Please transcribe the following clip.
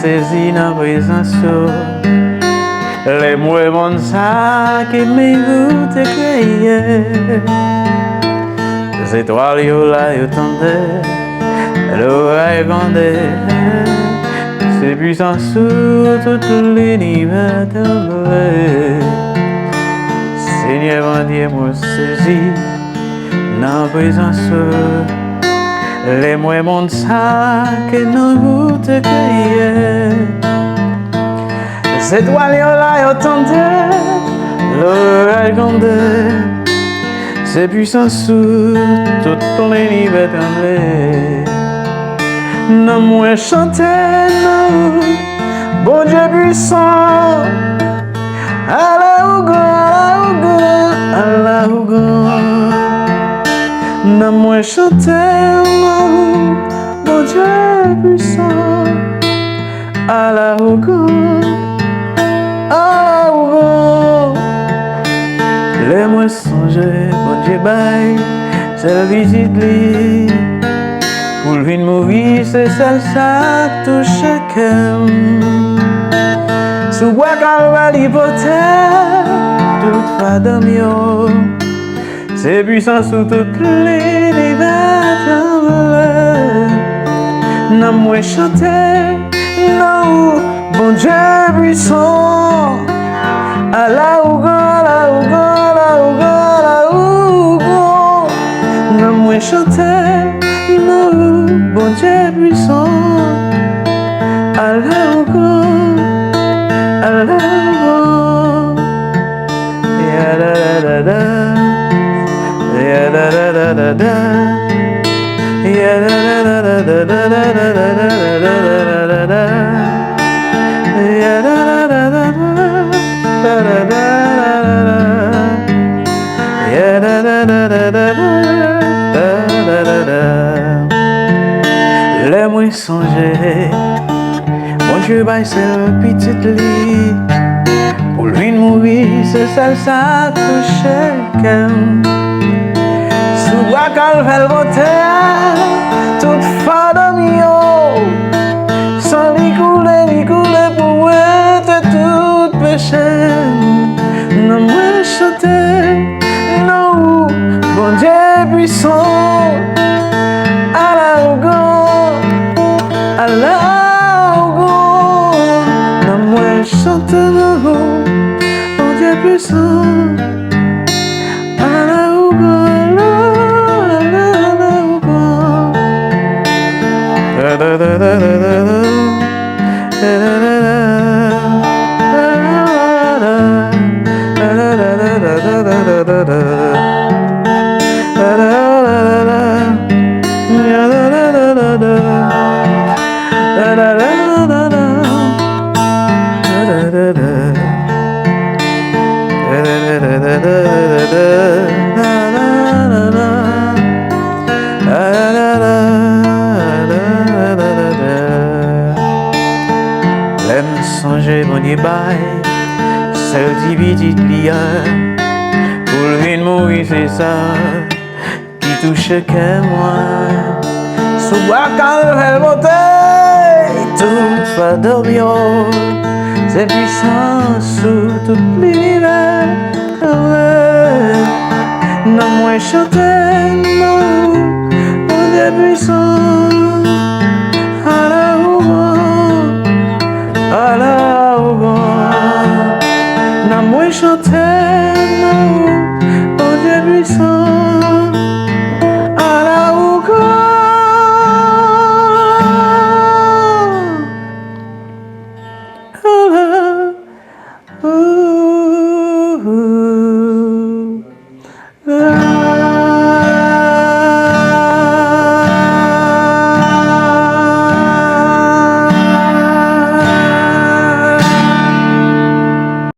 saisi dans la présence. Les mouvements ça qui m'écoute crier. Les étoiles yo là yo tendaient, l'oreille grandait. C'est puissant sous tout l'univers tremblait. Seigneur mon Dieu moi saisi dans la présence. Les mouvements ça qui nous te crier. Les étoiles là yo tendaient, l'oreille grandait. C'est puissant sous tout l'univers tremblait. Non moi chanter non, bon Dieu puissant. Allah non moi chanter non, bon Dieu puissant. Allah les moi songer, bon Dieu bail, c'est la visite li. Pour le mourir, c'est celle ça touche chacun. Sous bois calvaire l'hypothèse, toute femme yo. C'est puissant sous toutes les tremblent. Non moi chanter, non, bon Dieu puissant. Allah non moi chanter, non, bon Dieu puissant. Allah ya da da da, ya da da da da da, ya da da da da da da da da, ya da da da da ya da da da da. Les moins songer, mon Dieu baille c'est le petit lit. Pour lui mourir, c'est celle ça touche chacun. Sous bois calvaire l'autel, toute femme yo. Sans l'y couler pour être tout péché. Non moi chanter, non, bon Dieu puissant. Allah non moi chanter, non, bon Dieu puissant. Allah L'aime songer mon bail, celle qui dit lien. Pour lui mourir c'est ça qui touche que moi. Sous bois calvaire monter, toute fa dormir. C'est puissant sous tout l'univers. Non moi chanter, non, mon Dieu puissant.